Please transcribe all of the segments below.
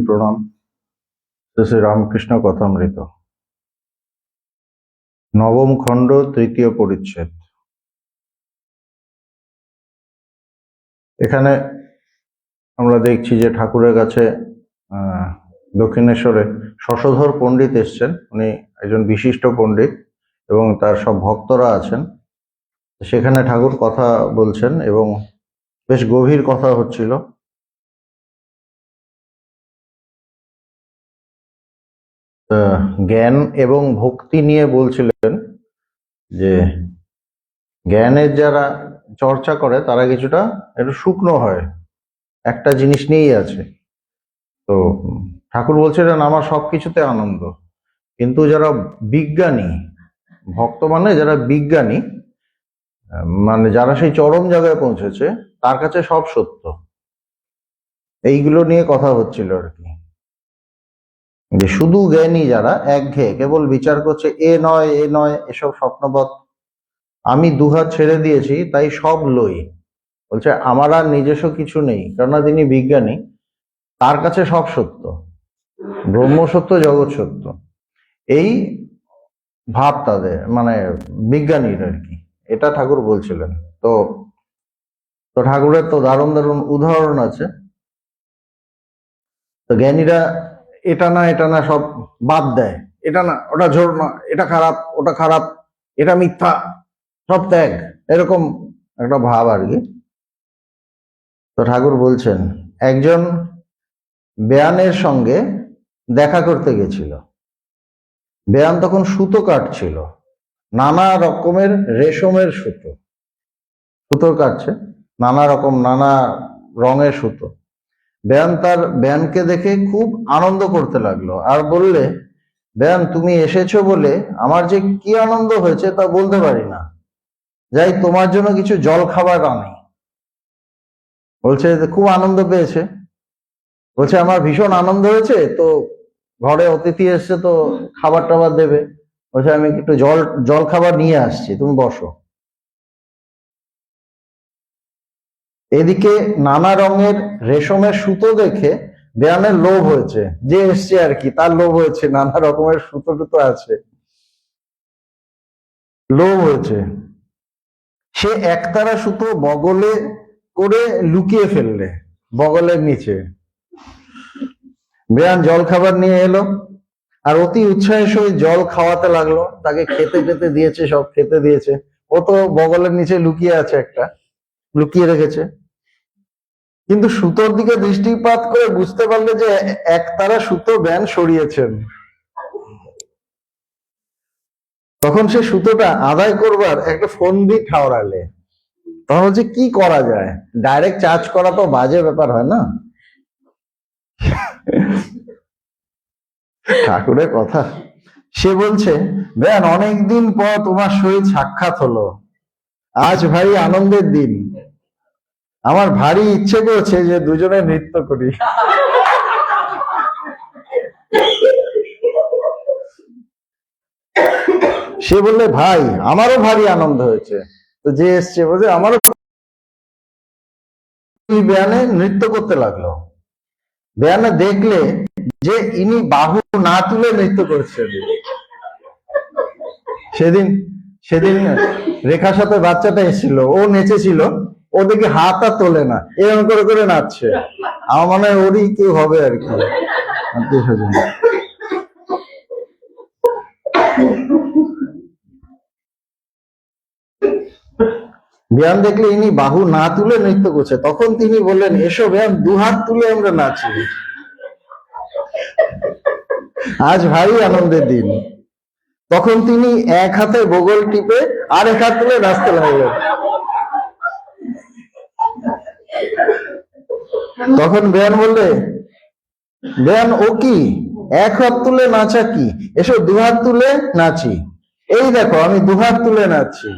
প্রণাম। শ্রী রামকৃষ্ণ কথামৃত, নবম খণ্ড, তৃতীয় পরিচ্ছেদ। এখানে আমরা দেখছি যে ঠাকুরের কাছে দক্ষিণেশ্বরে শশধর পণ্ডিত এসছেন। উনি একজন বিশিষ্ট পণ্ডিত এবং তার সব ভক্তরা আছেন। সেখানে ঠাকুর কথা বলছেন এবং বেশ গভীর কথা হচ্ছিল। জ্ঞান এবং ভক্তি নিয়ে বলছিলেন যে জ্ঞানের যারা চর্চা করে তারা কিছুটা একটু শুকনো হয়, একটা জিনিস নিয়েই আছে। তো ঠাকুর বলছিলেন আমার সবকিছুতে আনন্দ, কিন্তু যারা বিজ্ঞানী, ভক্ত মানে যারা বিজ্ঞানী, মানে যারা সেই চরম জায়গায় পৌঁছেছে, তার কাছে সব সত্য। এইগুলো নিয়ে কথা হচ্ছিল আর কি, যে শুধু জ্ঞানী যারা একঘেয়ে কেবল বিচার করছে এ নয় এ নয়, এসব স্বপ্নবৎ, আমি দুহাত ছেড়ে দিয়েছি তাই সব লই। বলছে আমার আর নিজস্ব কিছু নেই, কেননা তিনি বিজ্ঞানী, তার কাছে সব সত্য, ব্রহ্ম সত্য, জগৎ সত্য। এই ভাব তাদের, মানে বিজ্ঞানীর আর কি, এটা ঠাকুর বলছিলেন। তো ঠাকুরের তো দারুণ দারুণ উদাহরণ আছে। তো জ্ঞানীরা এটা না সব বাদ দেয়, এটা না ওটা ঝোর না, এটা খারাপ ওটা খারাপ, এটা মিথ্যা, সব ত্যাগ, এরকম একটা ভাব আর কি। তো ঠাকুর বলছেন একজন বেয়ানের সঙ্গে দেখা করতে গেছিল। বেয়ান তখন সুতো কাটছিল, নানা রকমের রেশমের সুতো কাটছে, নানা রকম নানা রঙের সুতো। বেয়ানকে দেখে খুব আনন্দ করতে লাগলো আর বললে, বেয়ান তুমি এসেছো বলে আমার যে কি আনন্দ হয়েছে তা বলতে পারি না, যাই তোমার জন্য কিছু জল খাবার আনি। বলছে খুব আনন্দ পেয়েছে, বলছে আমার ভীষণ আনন্দ হয়েছে, তো ঘরে অতিথি এসছে তো খাবার টাবার দেবে, বলছে আমি একটু জল খাবার নিয়ে আসছি, তুমি বসো। এদিকে নানা রঙের রেশমের সুতো দেখে বেয়ানের লোভ হয়েছে, যে এসছে আর কি তার লোভ হয়েছে, নানা রকমের সুতো টুতো আছে, লোভ হয়েছে। সে একতারা সুতো বগলে করে লুকিয়ে ফেললে, বগলের নিচে। বেয়ান জল খাবার নিয়ে এলো আর অতি উৎসাহের সহিত জল খাওয়াতে লাগলো, তাকে খেতে খেতে দিয়েছে, সব খেতে দিয়েছে। ও তো বগলের নিচে লুকিয়ে আছে, একটা লুকিয়ে রেখেছে। কিন্তু সুতোর দিকে দৃষ্টিপাত করে বুঝতে পারলে যে একতারা সুতো বেয়ান সরিয়েছেন। তখন সে সুতোটা আদায় করবার একটা ফন্দি ঠাওরালে। তখন হচ্ছে কি করা যায়, ডাইরেক্ট চার্জ করা তো বাজে ব্যাপার হয় না। ঠাকুরের কথা, সে বলছে বেয়ান অনেকদিন পর তোমার সহিত সাক্ষাৎ হলো, আজ ভারী আনন্দের দিন, আমার ভারী ইচ্ছে করছে যে দুজনে নৃত্য করি। সে বললে ভাই আমারও ভারী আনন্দ হয়েছে। তো যে এসছে বলছে আমারও। বেয়ানে নৃত্য করতে লাগলো। বেয়ানে দেখলে যে ইনি বাহু না তুলে নৃত্য করছেন। সেদিন রেখার সাথে বাচ্চাটা এসেছিল, ও নেচেছিল, ও দেখে হাত আর তোলে না, এরকম করে করে নাচছে। আমার মনে হয় ওরই কেউ হবে আর কি, আত্মীয় স্বজন। বেয়ান দেখলে ইনি বাহু না তুলে নৃত্য করছে, তখন তিনি বললেন এসো বেয়ান, দুহাত তুলে আমরা নাচি, আজ ভারী আনন্দের দিন। তখন তিনি এক হাতে বগল টিপে আর এক হাত তুলে নাচতে লাগলেন। তখন বেয়ান বললে, বেয়ান ও কি, এক হাত তুলে নাচা কি, এসো দুহাত তুলে নাচি, এই দেখো আমি দুহাত তুলে নাচছি।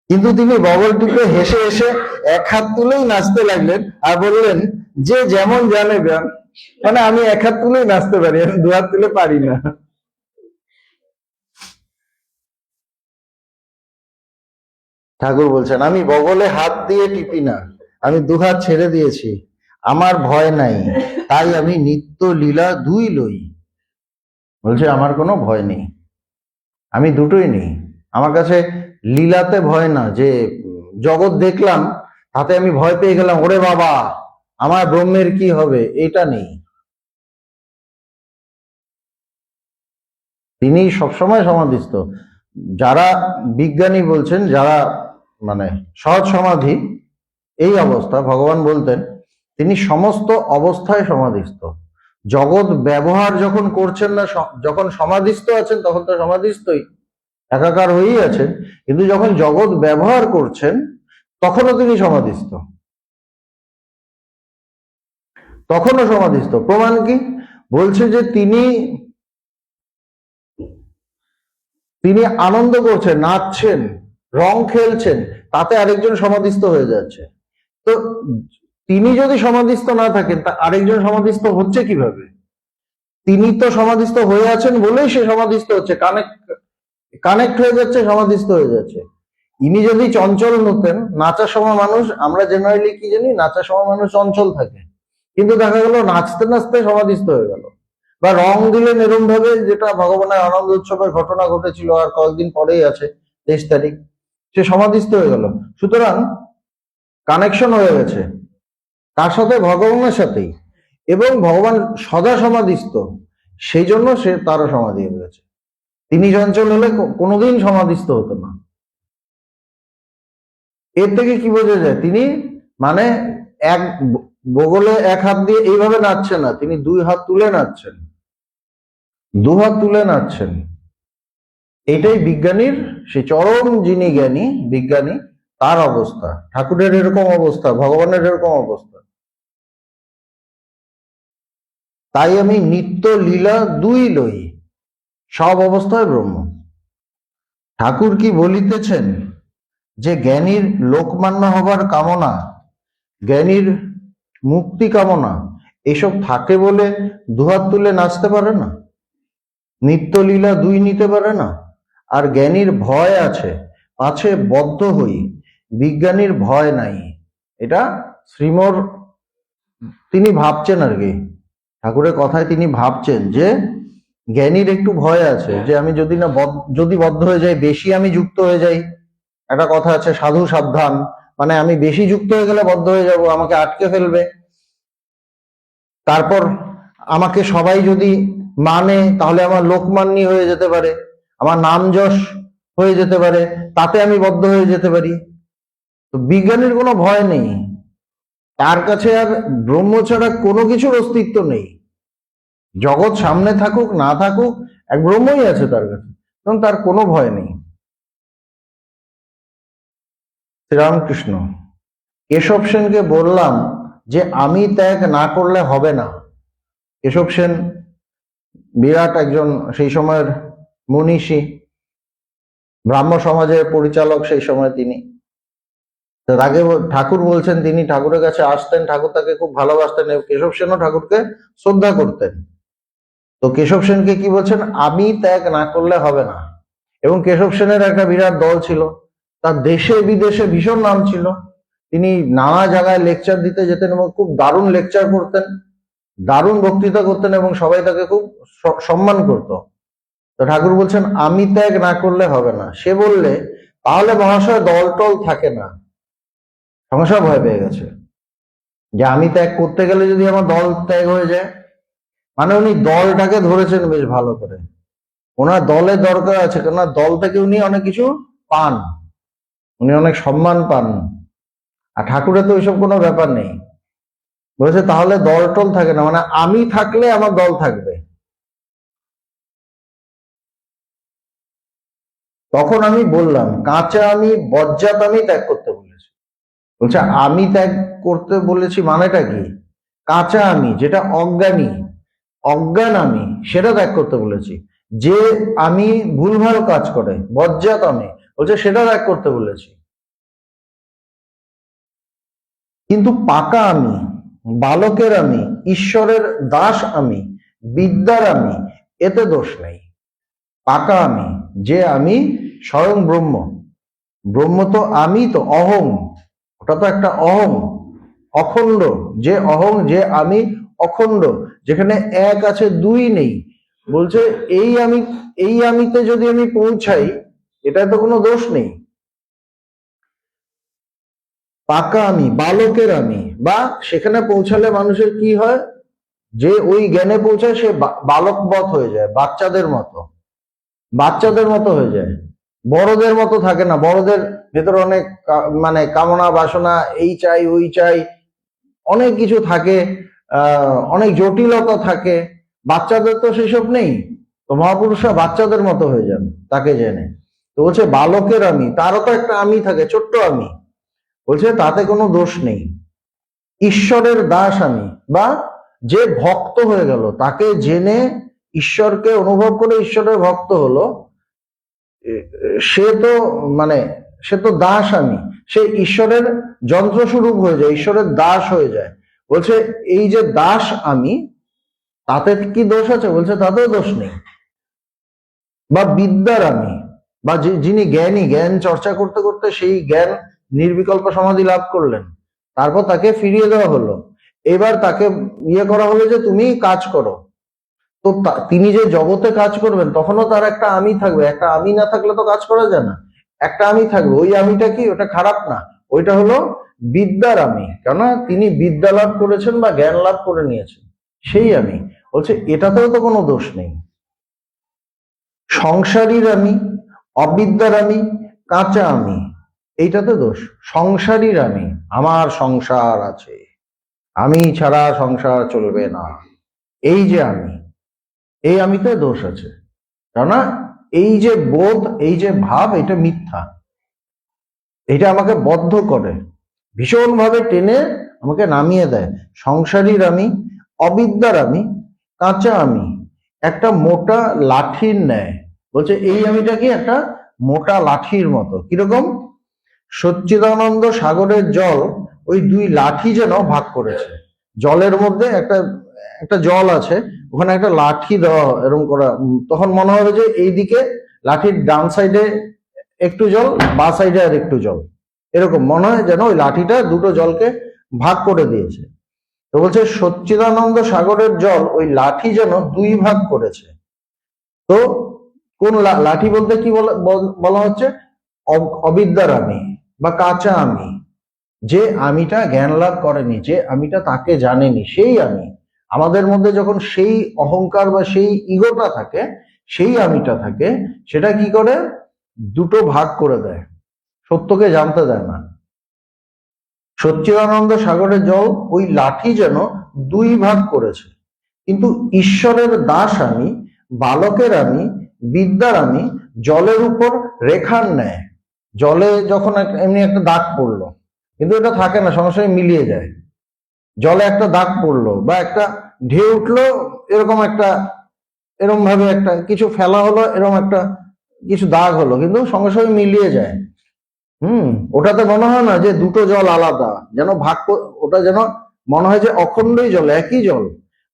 কিন্তু তিনি বগল টিপে হেসে হেসে এক হাত তুলেই নাচতে লাগলেন আর বললেন যে যেমন জানে বেয়ান, মানে আমি এক হাত তুলেই নাচতে পারি, আমি দুহাত তুলে পারি না। ঠাকুর বলছেন আমি বগলে হাত দিয়ে টিপি না, আমি দুহাত ছেড়ে দিয়েছি, আমার ভয় নাই, তাই আমি নিত্য লীলা দুই লই। বলছে আমার কোনো ভয় নেই, আমি দুটোই নেই। আমার কাছে লীলাতে ভয় না, যে জগৎ দেখলাম তাতে আমি ভয় পেয়ে গেলাম, ওরে বাবা আমার ব্রহ্মের কি হবে, এটা নেই। তিনি সবসময় সমাধিস্থ। যারা বিজ্ঞানী বলছেন, যারা মানে সহজ সমাধি এই অবস্থা, ভগবান বলতেন তিনি সমস্ত অবস্থায় সমাধিস্থ। জগৎ ব্যবহার যখন করছেন না, যখন সমাধিস্থ আছেন তখন তো সমাধিস্থই, একাকার হয়েই আছেন, কিন্তু যখন জগৎ ব্যবহার করছেন তখনও তিনি সমাধিস্থ, তখনও সমাধিস্থ। প্রমাণ কি? বলছে যে তিনি আনন্দ করছেন, নাচছেন, রং খেলছেন, তাতে আরেকজন সমাধিস্থ হয়ে যাচ্ছে। তো তিনি যদি সমাধিস্থ না থাকেন তা আরেকজন সমাধিস্থ হচ্ছে কিভাবে? তিনি তো সমাধিস্থ হয়ে আছেন বলেই সে সমাধিস্থ হচ্ছে, কানেক্ট হয়ে যাচ্ছে, সমাধিস্থ হয়ে যাচ্ছে। ইনি যদি চঞ্চল হতেন, নাচার সময় মানুষ, আমরা জেনারেলি কি জানি, নাচার সময় মানুষ চঞ্চল থাকে, কিন্তু দেখা গেল নাচতে নাচতে সমাধিস্থ হয়ে গেল। বা রং দিলেন এরম ভাবে, যেটা ভগবানের আনন্দ উৎসবের ঘটনা ঘটেছিল আর কয়েকদিন পরেই আছে, 23 তারিখ, সে সমাধিস্থ হয়ে গেল। সুতরাং কানেকশন হয়ে গেছে তার সাথে, ভগবানের সাথেই, এবং ভগবান সদা সমাধিস্থ, সেই জন্য সে তারও সমাধি হয়ে গেছে। তিনি চঞ্চল হলে কোনোদিন সমাধিস্থ হতো না। এর থেকে কি বোঝা যায়? তিনি মানে এক বগলে এক হাত দিয়ে এইভাবে নাচছেন না, তিনি দুই হাত তুলে নাচছেন, দু হাত তুলে নাচছেন। এটাই বিজ্ঞানীর, সেই চরম যিনি জ্ঞানী বিজ্ঞানী, তার অবস্থা। ঠাকুরের এরকম অবস্থা, ভগবানের এরকম অবস্থা। তাই আমি নিত্য লীলা দুই লই, সব অবস্থায় ব্রহ্ম। ঠাকুর কি বলিতেছেন যে জ্ঞানীর লোকমান্য হবার কামনা, জ্ঞানীর মুক্তি কামনা, এসব থাকে বলে দুহাত তুলে নাচতে পারে না, নিত্য লীলা দুই নিতে পারে না। আর জ্ঞানীর ভয় আছে, পাছে বদ্ধ হই, বিজ্ঞানীর ভয় নাই। এটা শ্রীমর তিনি ভাবছেন আর কি, ঠাকুরের কথায় তিনি ভাবছেন যে জ্ঞানীর একটু ভয় আছে, যে আমি যদি বদ্ধ হয়ে যাই, বেশি আমি যুক্ত হয়ে যাই। একটা কথা আছে, সাধু সাবধান, মানে আমি বেশি যুক্ত হয়ে গেলে বদ্ধ হয়ে যাব, আমাকে আটকে ফেলবে। তারপর আমাকে সবাই যদি মানে, তাহলে আমার লোকমান্যী হয়ে যেতে পারে, আমার নাম যশ হয়ে যেতে পারে, তাতে আমি বদ্ধ হয়ে যেতে পারি। তো বিজ্ঞানীর কোনো ভয় নেই, তার কাছে আর ব্রহ্ম ছাড়া কোনো কিছুর অস্তিত্ব নেই। জগৎ সামনে থাকুক না থাকুক, এক ব্রহ্মই আছে তার কাছে, এবং তার কোনো ভয় নেই। শ্রীরামকৃষ্ণ। কেশব সেনকে বললাম যে আমি ত্যাগ না করলে হবে না। কেশব সেন বিরাট একজন সেই সময়ের মনীষী, ব্রাহ্ম সমাজের পরিচালক সেই সময় তিনি। তাকে ঠাকুর বলছেন, তিনি ঠাকুরের কাছে আসতেন, ঠাকুর তাকে খুব ভালোবাসতেন, এবং কেশব সেনও ঠাকুরকে শ্রদ্ধা করতেন। তো কেশব সেনকে কি বলছেন, আমি ত্যাগ না করলে হবে না। এবং কেশব সেনের একটা বিরাট দল ছিল, তার দেশে বিদেশে ভীষণ নাম ছিল, তিনি নানা জায়গায় লেকচার দিতে যেতেন এবং খুব দারুণ লেকচার করতেন, দারুণ বক্তৃতা করতেন, এবং সবাই তাকে খুব সম্মান করত। তো ঠাকুর বলছেন আমি ত্যাগ না করলে হবে না। সে বললে তাহলে মহাশয় দল টল থাকে না। সমস্যা ভয় পেয়ে গেছে যে আমি ত্যাগ করতে গেলে যদি আমার দল ত্যাগ হয়ে যায়, মানে উনি দলটাকে ধরেছেন বেশ ভালো করে, ওনার দলের দরকার আছে, কেননা দল থেকে উনি অনেক কিছু পান, উনি অনেক সম্মান পান। আর ঠাকুরের তো ওইসব কোনো ব্যাপার নেই, বলেছে তাহলে দল টল থাকে না, মানে আমি থাকলে আমার দল থাকবে। তখন আমি বললাম কাঁচা আমি বজ্জাত আমি ত্যাগ করতে বলেছি। বলছে আমি ত্যাগ করতে বলেছি মানেটা কি? কাঁচা আমি, যেটা অজ্ঞানী, অজ্ঞান আমি, সেটা ত্যাগ করতে বলেছি। যে আমি ভুলভাল কাজ করে, বজ্জাত আমি, বলছে সেটা ত্যাগ করতে বলেছি। কিন্তু পাকা আমি, বালকের আমি, ঈশ্বরের দাস আমি, বিদ্যার আমি, এতে দোষ নেই। পাকা আমি, যে আমি স্বয়ং ব্রহ্ম, ব্রহ্ম তো আমি, তো অহং, ওটা তো একটা অহং, অখণ্ড, যে অহং, যে আমি অখণ্ড, যেখানে এক আছে দুই নেই। বলছে এই আমিতে যদি আমি পৌঁছাই, এটা তো কোনো দোষ নেই। পাকা আমি, বালকের আমি, বা সেখানে পৌঁছালে মানুষের কি হয়, যে ওই জ্ঞানে পৌঁছায় সে বালকবৎ হয়ে যায়, বাচ্চাদের মতো হয়ে যায়, বড়দের মতো থাকে না। বড়দের ভেতরে অনেক মানে কামনা বাসনা, এই চাই ওই চাই, অনেক কিছু থাকে, অনেক জটিলতা থাকে। বাচ্চাদের তো সেসব নেই। তো মহাপুরুষরা বাচ্চাদের মতো হয়ে যান তাকে জেনে। তো বলছে বালকের আমি, তারও তো একটা আমি থাকে, ছোট্ট আমি। বলছে তাতে কোনো দোষ নেই। ঈশ্বরের দাস আমি, বা যে ভক্ত হয়ে গেল, তাকে জেনে ঈশ্বরকে অনুভব করে ঈশ্বরের ভক্ত হলো, সে তো মানে সে তো দাস আমি, সে ঈশ্বরের যন্ত্রস্বরূপ হয়ে যায়, ঈশ্বরের দাস হয়ে যায়। বলছে এই যে দাস আমি, তাতে কি দোষ আছে? বলছে তাতেও দোষ নেই। বা বিদ্যার আমি, বা যিনি জ্ঞানী, জ্ঞান চর্চা করতে করতে সেই জ্ঞান নির্বিকল্প সমাধি লাভ করলেন, তারপর তাকে ফিরিয়ে দেওয়া হলো, এবার তাকে ইয়ে করা হলো যে তুমি কাজ করো। তো তিনি যে জগতে কাজ করবেন, তখনও তার একটা আমি থাকবে। একটা আমি না থাকলে তো কাজ করা যায় না। একটা আমি থাকবে, ওই আমিটা কি? ওটা খারাপ না, ওইটা হলো বিদ্যার আমি। কেননা তিনি বিদ্যা লাভ করেছেন বা জ্ঞান লাভ করে নিয়েছেন, সেই আমি। বলছে এটাতেও তো কোনো দোষ নেই। সংসারীর আমি, অবিদ্যার আমি, কাঁচা আমি, এইটাতে দোষ। সংসারীর আমি, আমার সংসার আছে, আমি ছাড়া সংসার চলবে না, এই যে আমি, এই আমিতে দোষ আছে। কেননা এই যে বোধ, এই যে ভাব, এটা মিথ্যা। এটা আমাকে বদ্ধ করে, ভীষণভাবে টেনে আমাকে নামিয়ে দেয়। সংসারীর আমি, অবিদ্যার আমি, কাঁচা আমি, একটা মোটা লাঠির ন্যায়। বলছে এই আমিটা কি? একটা মোটা লাঠির মতো। কিরকম? সচ্চিদানন্দ সাগরের জল ওই দুই লাঠি যেন ভাগ করেছে। জলের মধ্যে একটা একটা জল আছে, ওখানে একটা লাঠি দেওয়া এরকম করা, তখন মনে হবে যে এইদিকে লাঠির ডান সাইডে একটু জল, বা সাইডে আর একটু জল, এরকম মনে হয় যেন ওই লাঠিটা দুটো জলকে ভাগ করে দিয়েছে। তো বলছে সচ্চিদানন্দ সাগরের জল ওই লাঠি যেন দুই ভাগ করেছে। তো কোন লাঠি বলতে কি বলা হচ্ছে? অবিদ্যার আমি বা কাঁচা আমি, যে আমিটা জ্ঞান লাভ করেনি, যে আমিটা তাকে জানেনি, সেই আমি। আমাদের মধ্যে যখন সেই অহংকার বা সেই ইগোটা থাকে, সেই আমিটা থাকে, সেটা কি করে? দুটো ভাগ করে দেয়, সত্যকে জানতে দেয় না। সচ্চিদানন্দ সাগরের জল ওই লাঠি যেন দুই ভাগ করেছে। কিন্তু ঈশ্বরের দাস আমি, বালকের আমি, বিদ্যার আমি জলের উপর রেখার ন্যায়। জলে যখন এমনি একটা দাগ পড়লো, কিন্তু এটা থাকে না, সঙ্গে সঙ্গে মিলিয়ে যায়। জলে একটা দাগ পড়লো বা একটা ঢেউ উঠলো, এরকম একটা, এরকম ভাবে একটা কিছু ফেলা হলো, এরকম একটা কিছু দাগ হলো, কিন্তু সঙ্গে সঙ্গে মিলিয়ে যায়। ওটাতে মনে হয় না যে দুটো জল আলাদা, যেন ভাগ, ওটা যেন মনে হয় যে অখণ্ডই জল, একই জল,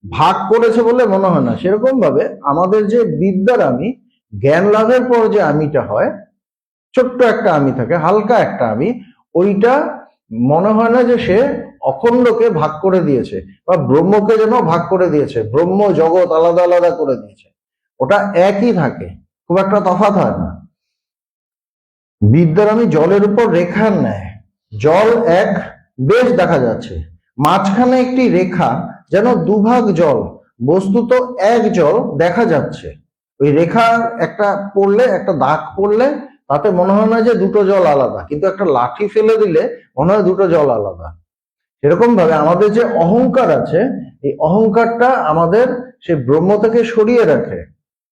ভাগ করেছে বলে মনে হয় না। সেরকম ভাবে আমাদের যে বিদ্যার আমি, জ্ঞান লাভের পর যে আমিটা হয়, ছোট্ট একটা আমি থাকে, হালকা একটা আমি, ওইটা মনে হয় না যে সে অখণ্ডকে ভাগ করে দিয়েছে বা ব্রহ্মকে যেন ভাগ করে দিয়েছে, ব্রহ্ম জগৎ আলাদা আলাদা করে দিয়েছে। ওটা একই থাকে, খুব একটা তফাৎ হয় না। বিদ্যার আমি জলের উপর রেখার ন্যায়, জল এক বেশ দেখা যাচ্ছে, মাঝখানে একটি রেখা যেন দুভাগ জল, বস্তুত এক জল দেখা যাচ্ছে। ওই রেখা একটা পড়লে, একটা দাগ পড়লে, তাতে মনে হয় না যে দুটো জল আলাদা, কিন্তু একটা লাঠি ফেলে দিলে মনে হয় দুটো জল আলাদা। এরকম ভাবে আমাদের যে অহংকার আছে, এই অহংকারটা আমাদের সে ব্রহ্ম থেকে সরিয়ে রাখে।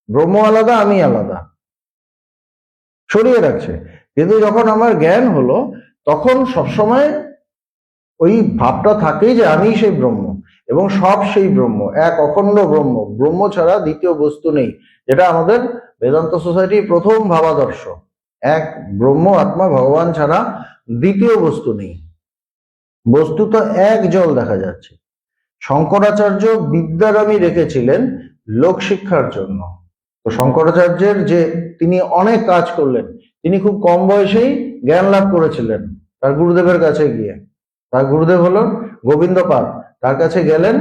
ব্রহ্ম আলাদা, আমি আলাদা, সরিয়ে রাখছে। কিন্তু যখন আমার জ্ঞান হলো, তখন সবসময় ওই ভাবটা থাকেই যে আমি সেই ব্রহ্ম, এবং সব সেই ব্রহ্ম, এক অখণ্ড ব্রহ্ম, ব্রহ্ম ছাড়া দ্বিতীয় বস্তু নেই। যেটা আমাদের বেদান্ত সোসাইটির প্রথম ভাবাদর্শ, এক ব্রহ্ম আত্মা ভগবান ছাড়া দ্বিতীয় বস্তু নেই। বস্তু তো এক জল দেখা যাচ্ছে। শঙ্করাচার্য বিদ্যার আমি রেখেছিলেন লোক শিক্ষার জন্য। তো শঙ্করাচার্যের যে তিনি অনেক কাজ করলেন, তিনি খুব কম বয়সেই জ্ঞান লাভ করেছিলেন তার গুরুদেবের কাছে গিয়ে। তার গুরুদেব হলো গোবিন্দপাদ। তার কাছে গেলেন,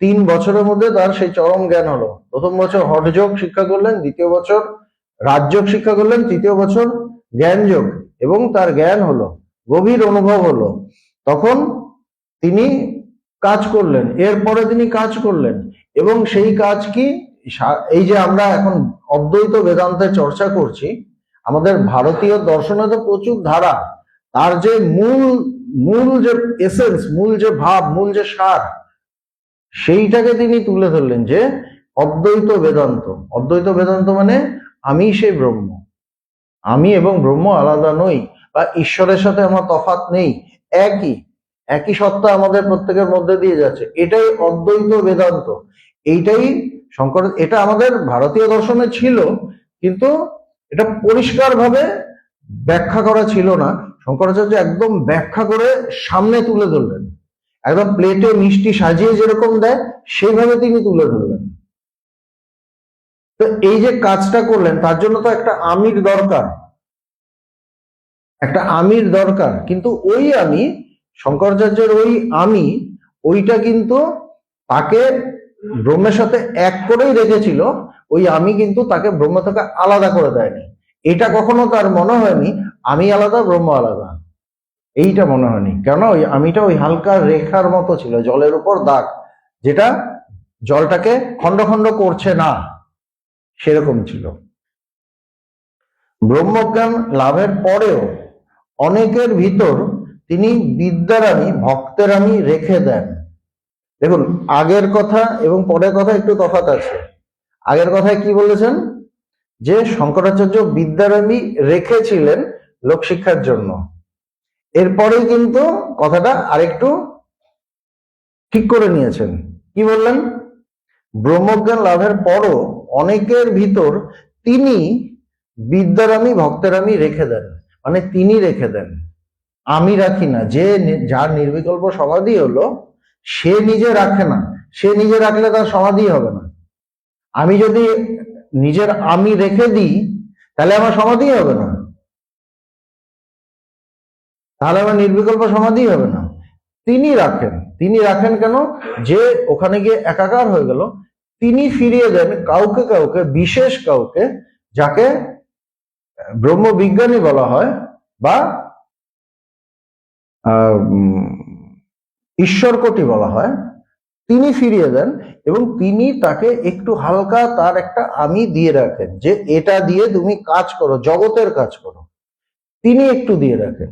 3 বছরের মধ্যে তার সেই চরম জ্ঞান হলো। প্রথম বছর হঠযোগ শিক্ষা করলেন, দ্বিতীয় বছর রাজযোগ শিক্ষা করলেন, তৃতীয় বছর জ্ঞানযোগ, এবং তার জ্ঞান হলো, গভীর অনুভব হলো। তখন তিনি কাজ করলেন, এরপরে তিনি কাজ করলেন, এবং সেই কাজ কি, এই যে আমরা এখন অদ্বৈত বেদান্তের চর্চা করছি, আমাদের ভারতীয় দর্শনে তো প্রচুর ধারা, তার যে মূল যে এসেন্স, মূল যে ভাব, মূল যে সার, সেইটাকে তিনি তুলে ধরলেন যে অদ্বৈত বেদান্ত। অদ্বৈত বেদান্ত মানে আমি সেই ব্রহ্ম, আমি এবং ব্রহ্ম আলাদা নই, বা ঈশ্বরের সাথে আমার তফাৎ নেই, একই সত্তা আমাদের প্রত্যেকের মধ্যে দিয়ে যাচ্ছে, এটাই অদ্বৈত বেদান্ত। এইটাই শঙ্কর, এটা আমাদের ভারতীয় দর্শনে ছিল, কিন্তু এটা পরিষ্কারভাবে ব্যাখ্যা করা ছিল না। শঙ্করাচার্য একদম ব্যাখ্যা করে সামনে তুলে ধরলেন, একদম প্লেটে মিষ্টি সাজিয়ে যেরকম দেয় সেইভাবে তিনি তুলে ধরলেন। তো এই যে কাজটা করলেন, তার জন্য তো একটা আমির দরকার, কিন্তু ওই আমি, শঙ্করাচার্যের ওই আমি, ওইটা কিন্তু তাকে ব্রহ্মের সাথে এক করেই রেখেছিল। ওই আমি কিন্তু তাকে ব্রহ্ম থেকে আলাদা করে দেয়নি। এটা কখনো তার মনে হয়নি আমি আলাদা ব্রহ্ম আলাদা, এইটা মনে হয়নি। কেন, ওই আমিটা ওই হালকা রেখার মতো ছিল, জলের উপর দাগ, যেটা জলটাকে খন্ড খন্ড করছে না, সেরকম ছিল। ব্রহ্মজ্ঞান লাভের পরেও অনেকের ভিতর তিনি বিদ্যার আমি, ভক্তের আমি রেখে দেন। দেখুন, আগের কথা এবং পরের কথা একটু তফাৎ আছে। আগের কথায় কি বলেছেন, যে শঙ্করাচার্য বিদ্যার আমি রেখেছিলেন লোকশিক্ষার জন্য। এরপরেই কিন্তু কথাটা আরেকটু ঠিক করে নিয়েছেন। কি বললেন, ব্রহ্মজ্ঞান লাভের পরও অনেকের ভিতর তিনি বিদ্যার আমি, ভক্তের আমি রেখে দেন, মানে তিনি রেখে দেন, আমি রাখি না। যে যার নির্বিকল্প সমাধি হলো, সে নিজে রাখে না, সে নিজে রাখলে তার সমাধি হবে না। আমি যদি নিজের আমি রেখে দিই, তাহলে আমার সমাধি হবে না, তাহলে আমার নির্বিকল্প সমাধি হবে না। তিনি রাখেন কেন, যে ওখানে গিয়ে একাকার হয়ে গেল, তিনি ফিরিয়ে দেন কাউকে কাউকে, বিশেষ কাউকে, যাকে ব্রহ্মবিজ্ঞানী বলা হয় বা ঈশ্বরকোটি বলা হয়। তিনি ফিরিয়ে দেন, এবং তিনি তাকে একটু হালকা তার একটা আমি দিয়ে রাখেন, যে এটা দিয়ে তুমি কাজ করো, জগতের কাজ করো, তিনি একটু দিয়ে রাখেন।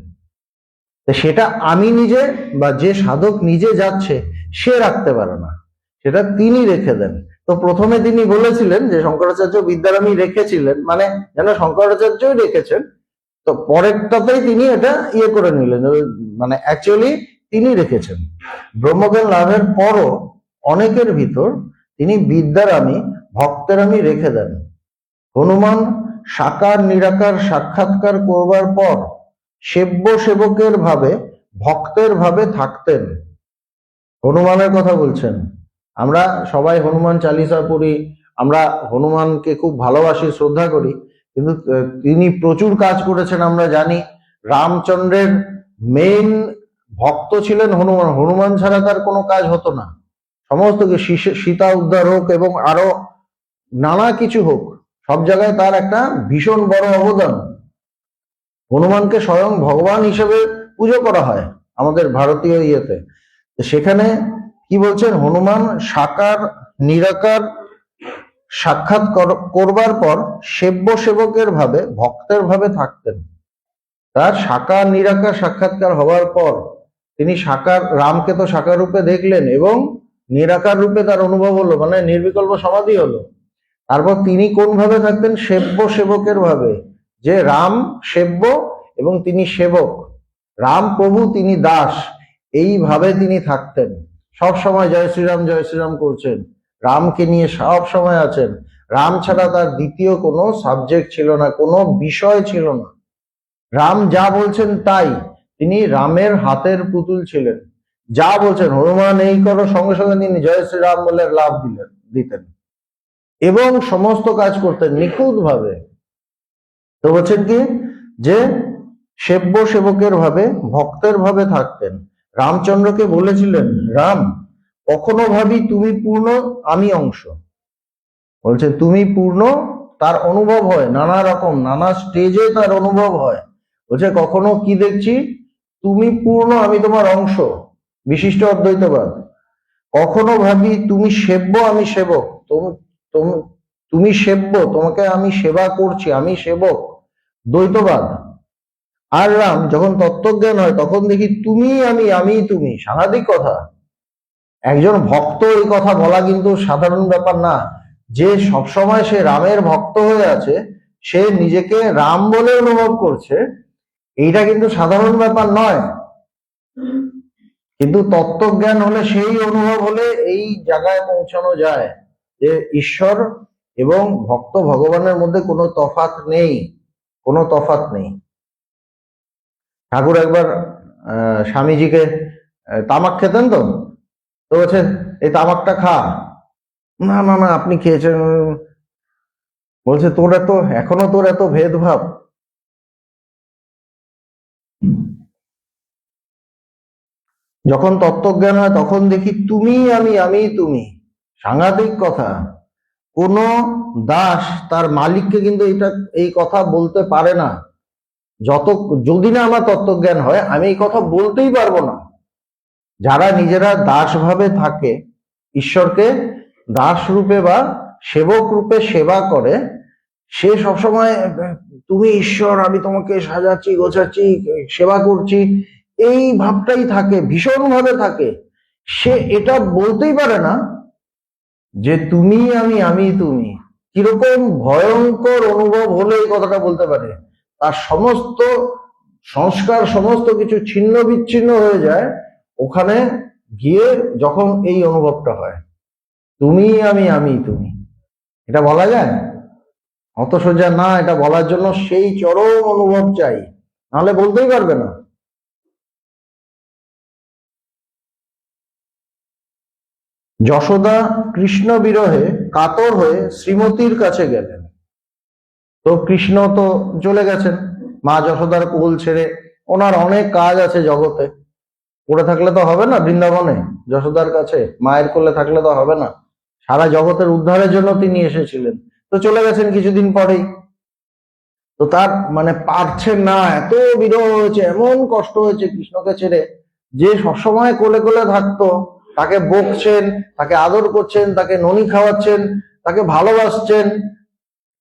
সেটা আমি নিজে বা যে সাধক নিজে যাচ্ছে সে রাখতে পারে না, সেটা তিনি রেখে দেন। তো প্রথমে তিনি বলেছিলেন যে শঙ্করাচার্য বিদ্যারামী রেখেছিলেন, মানে যেন শঙ্করাচার্যই রেখেছেন। তো পরেরটাতেই তিনি এটা করে নিলেন, মানে অ্যাকচুয়ালি তিনি রেখেছেন। ব্রহ্মজ্ঞান লাভের পরও অনেকের ভিতর তিনি বিদ্যার আমি, ভক্তের আমি রেখে দেন। হনুমান সাকার নিরাকার সাক্ষাৎকার করবার পর সেব্য সেবকের ভাবে, ভক্তের ভাবে থাকতেন। হনুমানের কথা বলছেন। আমরা সবাই হনুমান চালিসা পড়ি, আমরা হনুমানকে খুব ভালোবাসি, শ্রদ্ধা করি, কিন্তু তিনি প্রচুর কাজ করেছেন আমরা জানি। রামচন্দ্রের মেইন ভক্ত ছিলেন হনুমান, হনুমান ছাড়া তার কোনো কাজ হতো না। সমস্ত সীতা উদ্ধার হোক এবং আরো নানা কিছু হোক, সব জায়গায় তার একটা ভীষণ বড় অবদান। হনুমানকে স্বয়ং ভগবান হিসেবে পুজো করা হয় আমাদের ভারতীয় ইয়েতে। সেখানে কি বলছেন, হনুমান সাকার নিরাকার সাক্ষাৎ করবার পর সেব্য সেবকের ভাবে, ভক্তের ভাবে থাকতেন। তার সাকার নিরাকার সাক্ষাৎকার হওয়ার পর তিনি সাকার, রামকে তো সাকার রূপে দেখলেন এবং নিরাকার রূপে তার অনুভব হলো, মানে নির্বিকল্প সমাধি হলো। তারপর তিনি কোন ভাবে থাকতেন, সেব্য সেবকের ভাবে, যে রাম সেব্য এবং তিনি সেবক, রাম প্রভু তিনি দাস, এইভাবে তিনি থাকতেন। সব সময় জয় শ্রীরাম করছেন, রামকে নিয়ে সব সময় আছেন। রাম ছাড়া তার দ্বিতীয় কোনো সাবজেক্ট ছিল না, কোনো বিষয় ছিল না। রাম যা বলছেন তাই, তিনি রামের হাতের পুতুল ছিলেন। যা বলছেন হনুমান এই করো, সঙ্গে সঙ্গে তিনি জয় শ্রীরাম বলে লাভ দিতেন এবং সমস্ত কাজ করতেন নিখুঁত ভাবে। তো বলছেন কি, যে সেব্য সেবকের ভাবে, ভক্তের ভাবে থাকতেন। রামচন্দ্রকে বলেছিলেন, রাম, কখনো ভাবি তুমি পূর্ণ, আমি অংশ। বলছে তুমি পূর্ণ, তার অনুভব হয় নানা রকম, নানা স্টেজে তার অনুভব হয়। বলছে কখনো কি দেখছি, তুমি পূর্ণ, আমি তোমার অংশ, বিশিষ্ট অদ্বৈতবাদ। কখনো ভাবি তুমি সেব্য, আমি সেবক, তুমি সেব্য, তোমাকে আমি সেবা করছি, আমি সেবক, দ্বৈতবাদ। আর রাম, যখন তত্ত্বজ্ঞান হয় তখন দেখি তুমি আমি, আমি তুমি, সাংঘাতিক কথা। একজন ভক্ত এই কথা বলা কিন্তু সাধারণ ব্যাপার না। যে সবসময় সে রামের ভক্ত হয়ে আছে, সে নিজেকে রাম বলে অনুভব করছে, এইটা কিন্তু সাধারণ ব্যাপার নয়। কিন্তু তত্ত্বজ্ঞান হলে, সেই অনুভব হলে এই জায়গায় পৌঁছানো যায় যে ঈশ্বর এবং ভক্ত ভগবানের মধ্যে কোনো তফাৎ নেই, কোনো তফাৎ নেই। ঠাকুর একবার স্বামীজিকে তামাক খেতেন, তো বলছে এই তামাকটা খা। না না না, আপনি খেয়েছেন। বলছে তোর এত, এখনো তোর এত ভেদভাব। যখন তত্ত্বজ্ঞান হয় তখন দেখি তুমি আমি, আমি তুমি, সাংঘাতিক কথা। কোন দাস তার মালিককে কিন্তু এই কথা বলতে পারে না। যদি না আমার তত্ত্বজ্ঞান হয়, আমি এই কথা বলতেই পারবো না। যারা নিজেরা দাস ভাবে থাকে, ঈশ্বরকে দাস রূপে বা সেবক রূপে সেবা করে, সে সবসময় তুমি ঈশ্বর, আমি তোমাকে সাজাচ্ছি, গোছাচ্ছি, সেবা করছি, এই ভাবটাই থাকে, ভীষণ ভাবে থাকে। সে এটা বলতেই পারে না যে তুমি আমি, আমি তুমি। কিরকম ভয়ঙ্কর অনুভব হলে এই কথাটা বলতে পারে? তার সমস্ত সংস্কার, সমস্ত কিছু ছিন্ন বিচ্ছিন্ন হয়ে যায় ওখানে গিয়ে, যখন এই অনুভবটা হয় তুমি আমি, আমি তুমি। এটা বলা যায়? অত সোজা না। এটা বলার জন্য সেই চরম অনুভব চাই, নাহলে বলতেই পারবে না। যশোদা কৃষ্ণ বিরহে কাতর হয়ে শ্রীমতীর কাছে গেলেন। তো কৃষ্ণ তো চলে গেছেন মা যশোদার কোল ছেড়ে, ওনার অনেক কাজ আছে জগতে, পড়ে থাকলে তো হবে না। বৃন্দাবনে যশোদার কাছে মায়ের কোলে থাকলে তো হবে না। সারা জগতের উদ্ধারের জন্য তিনি এসেছিলেন, তো চলে গেছেন কিছুদিন পরেই। তো তার মানে পারছেন না, এত বিরহ হয়েছে, এমন কষ্ট হয়েছে কৃষ্ণকে ছেড়ে, যে সবসময় কোলে কোলে থাকতো, তাকে বকছেন, তাকে আদর করছেন, তাকে ননি খাওয়াচ্ছেন, তাকে ভালোবাসছেন।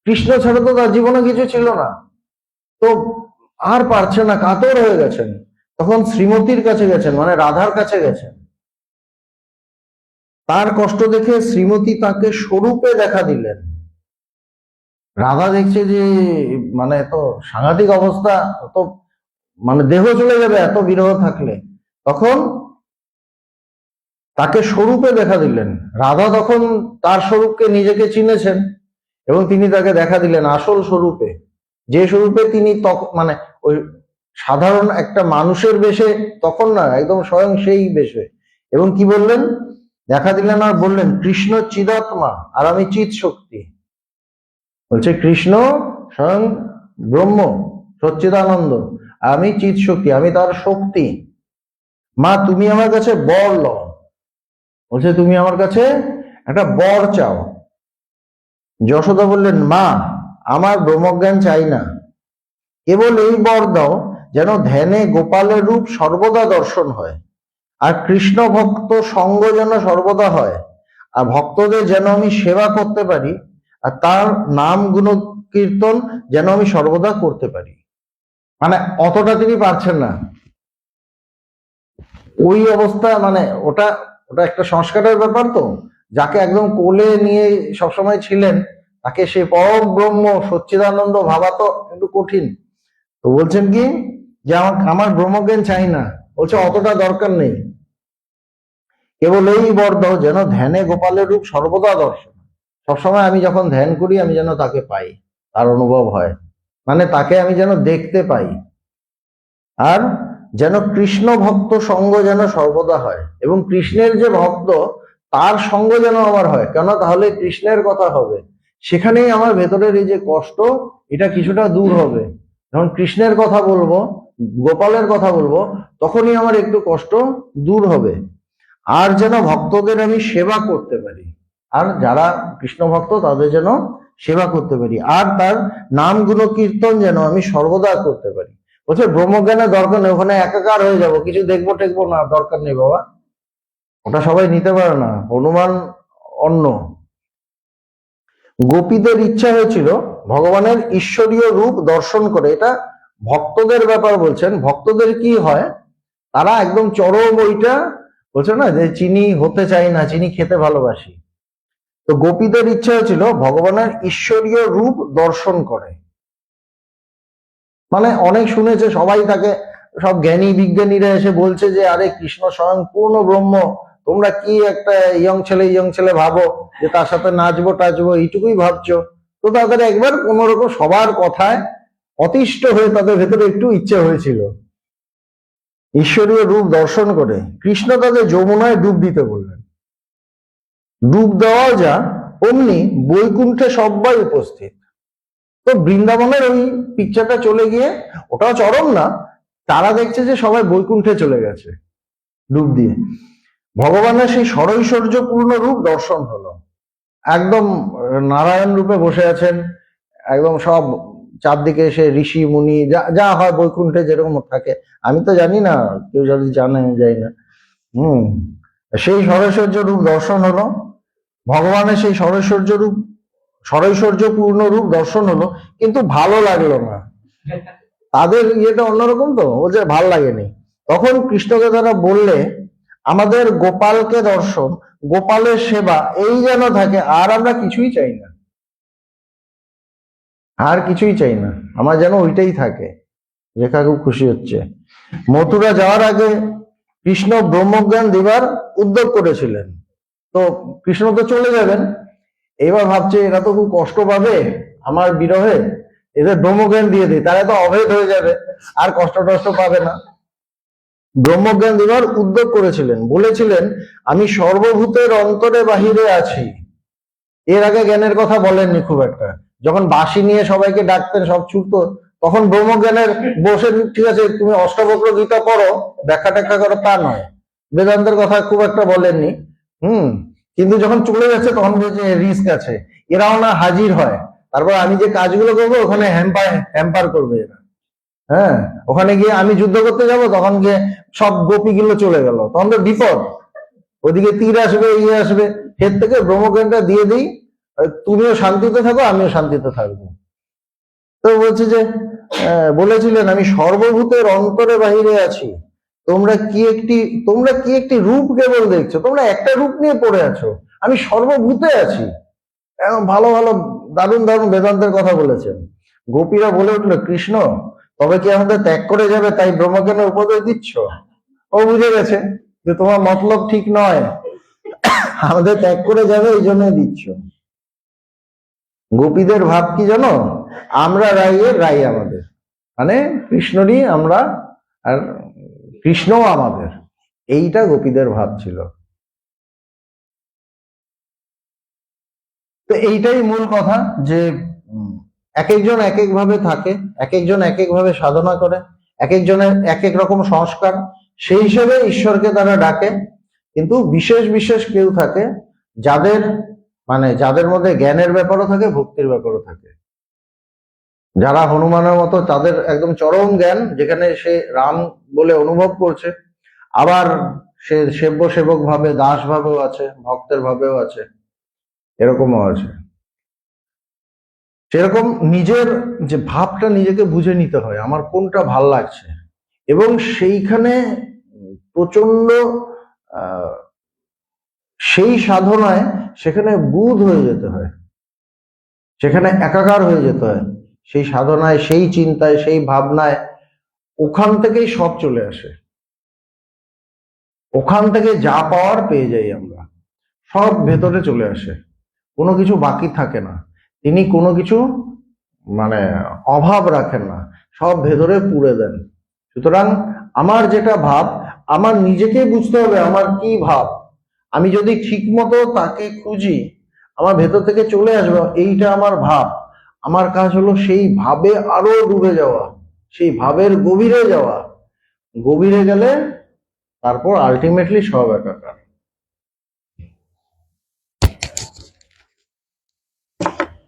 কৃষ্ণ ছাড়া তো তার জীবনে কিছু ছিল না। তো আর পারছে না, কাতর হয়ে গেছেন। তখন শ্রীমতীর কাছে গেছেন, মানে রাধার কাছে গেছেন। তার কষ্ট দেখে শ্রীমতী তাকে স্বরূপে দেখা দিলেন। রাধা দেখছে যে মানে তো সাংঘাতিক অবস্থা, তো মানে দেহ চলে যাবে এত বিরহ থাকলে। তখন তাকে স্বরূপে দেখা দিলেন। রাধা তখন তার স্বরূপকে নিজেকে চিনেছেন, এবং তিনি তাকে দেখা দিলেন আসল স্বরূপে, যে স্বরূপে তিনি মানে ওই সাধারণ একটা মানুষের বেশে তখন না, একদম স্বয়ং সেই বেশে। এবং কি বললেন? দেখা দিলেন আর বললেন, কৃষ্ণ চিদাত্মা আর আমি চিৎ শক্তি। বলছে কৃষ্ণ স্বয়ং ব্রহ্ম, সচ্চিদানন্দ, আমি চিৎ শক্তি, আমি তার শক্তি। মা তুমি আমার কাছে বর লও। বলছে তুমি আমার কাছে একটা বর চাও। যশোদা বললেন, মা আমার ব্রহ্মজ্ঞান চাই না, কেবল এই বর দাও যেন ধ্যানে গোপালের রূপ সর্বদা দর্শন হয়, আর কৃষ্ণ ভক্ত সঙ্গ যেন সর্বদা হয়, আর ভক্তদের যেন আমি সেবা করতে পারি, আর তার নাম গুণ কীর্তন যেন আমি সর্বদা করতে পারি। মানে অতটা তিনি পারছেন না। ওই অবস্থা, মানে ওটা ওটা একটা সংস্কারের ব্যাপার। তো যাকে একদম কোলে নিয়ে সবসময় ছিলেন, তাকে সে পরম ব্রহ্ম সচ্চিদানন্দ ভাবা তো একটু কঠিন। তো বলছেন কি যে আমার ব্রহ্মজ্ঞান চাই না। বলছে অতটা দরকার নেই, কেবল এই বর দাও যেন ধ্যানে গোপালের রূপ সর্বদা দর্শন, সবসময় আমি যখন ধ্যান করি আমি যেন তাকে পাই, তার অনুভব হয়, মানে তাকে আমি যেন দেখতে পাই। আর যেন কৃষ্ণ ভক্ত সঙ্গ যেন সর্বদা হয়, এবং কৃষ্ণের যে ভক্ত তার সঙ্গ যেন আমার হয়, কেন তাহলে কৃষ্ণের কথা হবে, সেখানেই আমার ভেতরের এই যে কষ্ট, এটা কিছুটা দূর হবে। যখন কৃষ্ণের কথা বলবো গোপালের কথা বলবো তখনই আমার একটু কষ্ট দূর হবে, আর যেন ভক্তদের আমি সেবা করতে পারি, আর যারা কৃষ্ণ ভক্ত তাদের যেন সেবা করতে পারি, আর তার নাম গুণ কীর্তন যেন আমি সর্বদা করতে পারি। বলছে ব্রহ্মজ্ঞানের দরকার নেই, ওখানে একাকার হয়ে যাব, কিছু দেখবো টেকবো না, দরকার নেই বাবা, ওটা সবাই নিতে পারে না, হনুমান অন্য। গোপীদের ইচ্ছা হয়েছিল ভগবানের ঈশ্বরীয় রূপ দর্শন করে, এটা ভক্তদের ব্যাপার বলছেন। ভক্তদের কি হয়, তারা একদম চরম ওইটা বলছে না যে চিনি হতে চাই না, চিনি খেতে ভালোবাসি। তো গোপীদের ইচ্ছা হয়েছিল ভগবানের ঈশ্বরীয় রূপ দর্শন করে, মানে অনেক শুনেছে সবাই, তাকে সব জ্ঞানী বিজ্ঞানীরা এসে বলছে যে আরে কৃষ্ণ স্বয়ং পূর্ণ ব্রহ্ম, তোমরা কি একটা ইয়ং ছেলে ভাবো যে তার সাথে নাচবো টাচবো, এইটুকুই ভাবছো। তো তাদের একবার কোনোরকম সবার কথায় অতিষ্ঠ হয়ে তাদের ভেতরে একটু ইচ্ছে হয়েছিল ঈশ্বরীয় রূপ দর্শন করে। কৃষ্ণ তাদের যমুনায় ডুব দিতে বললেন। ডুব দেওয়া যা অমনি বৈকুণ্ঠে সবাই উপস্থিত। তো বৃন্দাবনের ওই পিকচারটা চলে গিয়ে, ওটাও চরম না, তারা দেখছে যে সবাই বৈকুণ্ঠে চলে গেছে ডুব দিয়ে। ভগবানের সেই ষড়ৈশ্বর্যপূর্ণ রূপ দর্শন হলো, একদম নারায়ণ রূপে বসে আছেন, একদম সব চারদিকে এসে ঋষি মুনি যা হয় বৈকুণ্ঠে যেরকম থাকে, আমি তো জানি না, কেউ যদি জানে যাই না। সেই ষড়ৈশ্বর্য রূপ দর্শন হলো, ভগবানের সেই ষড়ৈশ্বর্যপূর্ণ রূপ দর্শন হলো, কিন্তু ভালো লাগলো না, তাদের ইয়েটা অন্যরকম, তো বলছে ভাল লাগেনি। তখন কৃষ্ণকে তারা বললে আমাদের গোপালকে দর্শন, গোপালের সেবা এই যেন থাকে, আর আমরা কিছুই চাই না, আর কিছুই চাই না, আমার যেন ওইটাই থাকে। রেখা খুব খুশি হচ্ছে। মথুরা যাওয়ার আগে কৃষ্ণ ব্রহ্মজ্ঞান দিবার উদ্যোগ করেছিলেন। তো কৃষ্ণ তো চলে যাবেন, এবার ভাবছে এরা তো খুব কষ্ট পাবে আমার বিরহে, এদের ব্রহ্মজ্ঞান দিয়ে দিই, তারা তো অভেদ হয়ে যাবে, আর কষ্ট টষ্ট পাবে না। ব্রহ্মজ্ঞান দিবার উদ্যোগ করেছিলেন, বলেছিলেন আমি সর্বভূতের অন্তরে বাহিরে আছি। এর আগে জ্ঞানের কথা বলেননি খুব একটা, যখন বাঁশি নিয়ে সবাইকে ডাকতেন সব ছুটতো, তখন ব্রহ্মজ্ঞানের বসে, ঠিক আছে তুমি অষ্টাবক্র গীতা পড়ো, ব্যাখ্যা ট্যাখ্যা করো, তা নয়, বেদান্তের কথা খুব একটা বলেননি। কিন্তু যখন চলে যাচ্ছে তখন বলছে রিস্ক আছে, এরাও না হাজির হয়, তারপর আমি যে কাজগুলো করবো ওখানে হ্যাম্পার করবে এরা। হ্যাঁ, ওখানে গিয়ে আমি যুদ্ধ করতে যাব, তখন গিয়ে সব গোপীগুলো চলে গেল, তখন তো বিপদ, ওদিকে তীর আসবে, ইয়ে আসবে, এর থেকে ব্রহ্মজ্ঞানটা দিয়ে দিই, তুমিও শান্তিতে থাকো আমিও শান্তিতে থাকবো। তো বলছে যে বলেছিলেন আমি সর্বভূতের অন্তরে বাহিরে আছি, তোমরা কি একটি রূপ কেবল দেখছো, তোমরা একটা রূপ নিয়ে পড়ে আছো, আমি সর্বভূতে আছি। এখন ভালো ভালো দারুণ দারুণ বেদান্তের কথা বলেছেন। গোপীরা বলে উঠলো কৃষ্ণ তবে কি আমাদের ত্যাগ করে যাবে, তাই ব্রহ্মজ্ঞানের উপদেশ দিচ্ছ? ও বুঝে গেছে যে তোমার মতলব ঠিক নয়, আমাদের ত্যাগ করে যাবে এই জন্য দিচ্ছ। গোপীদের ভাব কি জানো, আমরা রাইয়ের রাই আমাদের, মানে কৃষ্ণরই আমরা আর কৃষ্ণও আমাদের, এইটা গোপীদের ভাব ছিল। তো এইটাই মূল কথা, যে এক একজন এক এক ভাবে থাকে, এক একজন এক এক ভাবে সাধনা করে, এক একজনের এক এক রকম সংস্কার, সেই হিসেবে ঈশ্বরকে তারা ডাকে। কিন্তু বিশেষ বিশেষ কেউ থাকে যাদের মধ্যে জ্ঞানের ব্যাপারও থাকে, ভক্তির ব্যাপারও থাকে। যারা হনুমানের মতো, তাদের একদম চরম জ্ঞান, যেখানে সে রাম বলে অনুভব করছে, আবার সে সেব্য সেবক ভাবে, দাস ভাবেও আছে, ভক্তের ভাবেও আছে, এরকমও আছে। সেরকম নিজের যে ভাবটা নিজেকে বুঝে নিতে হয়, আমার কোনটা ভাল লাগছে, এবং সেইখানে প্রচন্ড সেই সাধনায় সেখানে বুধ হয়ে যেতে হয়, সেখানে একাকার হয়ে যেতে হয়, সেই সাধনায়, সেই চিন্তায়, সেই ভাবনায়, ওখান থেকেই সব চলে আসে, ওখান থেকে যা পাওয়ার পেয়ে যাই আমরা, সব ভেতরে চলে আসে, কোনো কিছু বাকি থাকে না, তিনি কোনো কিছু অভাব রাখেন না, সব ভেতরে পুরে দেন। সুতরাং আমার যেটা ভাব, আমার নিজেকেই বুঝতে হবে আমার কি ভাব, আমি যদি ঠিক মতো তাকে খুঁজি, আমার ভেতর থেকে চলে আসবে এইটা আমার ভাব, আমার কাজ হলো সেই ভাবে আরো ডুবে যাওয়া, সেই ভাবের গভীরে যাওয়া, গভীরে গেলে তারপর আলটিমেটলি সব একাকার।